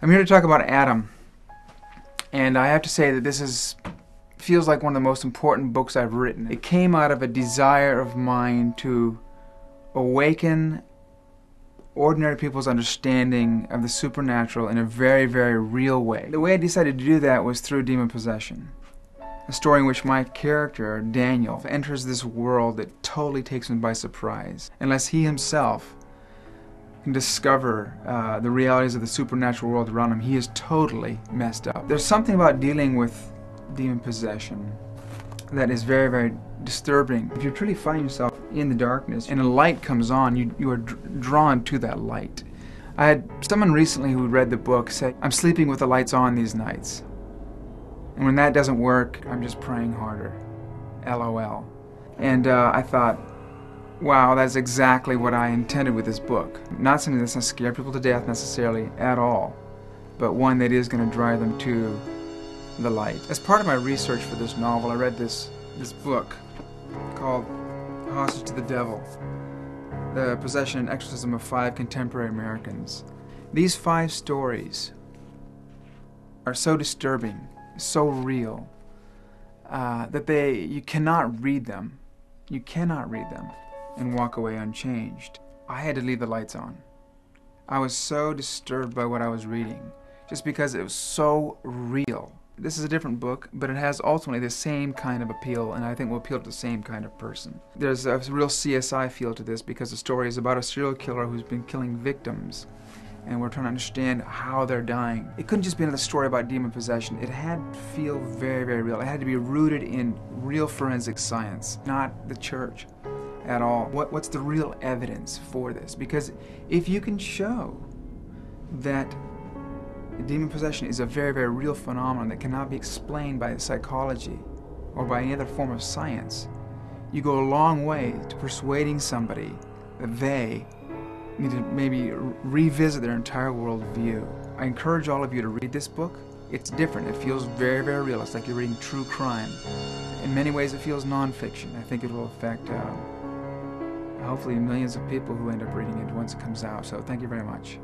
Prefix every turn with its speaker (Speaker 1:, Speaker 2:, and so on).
Speaker 1: I'm here to talk about Adam, and I have to say that feels like one of the most important books I've written. It came out of a desire of mine to awaken ordinary people's understanding of the supernatural in a very, very real way. The way I decided to do that was through demon possession, a story in which my character, Daniel, enters this world that totally takes him by surprise. Unless he himself can discover the realities of the supernatural world around him, he is totally messed up. There's something about dealing with demon possession that is very, very disturbing. If you truly find yourself in the darkness and a light comes on, you are drawn to that light. I had someone recently who read the book say, "I'm sleeping with the lights on these nights. And when that doesn't work, I'm just praying harder. LOL." And I thought, wow, that's exactly what I intended with this book. Not something that's going to scare people to death necessarily at all, but one that is going to drive them to the light. As part of my research for this novel, I read this book called Hostage to the Devil, The Possession and Exorcism of 5 Contemporary Americans. These 5 stories are so disturbing, so real, that you cannot read them. You cannot read them and walk away unchanged. I had to leave the lights on. I was so disturbed by what I was reading, just because it was so real. This is a different book, but it has ultimately the same kind of appeal, and I think will appeal to the same kind of person. There's a real CSI feel to this, because the story is about a serial killer who's been killing victims, and we're trying to understand how they're dying. It couldn't just be another story about demon possession. It had to feel very, very real. It had to be rooted in real forensic science, not the church at all. What's the real evidence for this? Because if you can show that demon possession is a very, very real phenomenon that cannot be explained by psychology or by any other form of science, you go a long way to persuading somebody that they need to maybe revisit their entire worldview. I encourage all of you to read this book. It's different. It feels very, very real. It's like you're reading true crime. In many ways it feels non-fiction. I think it will affect hopefully millions of people who end up reading it once it comes out. So thank you very much.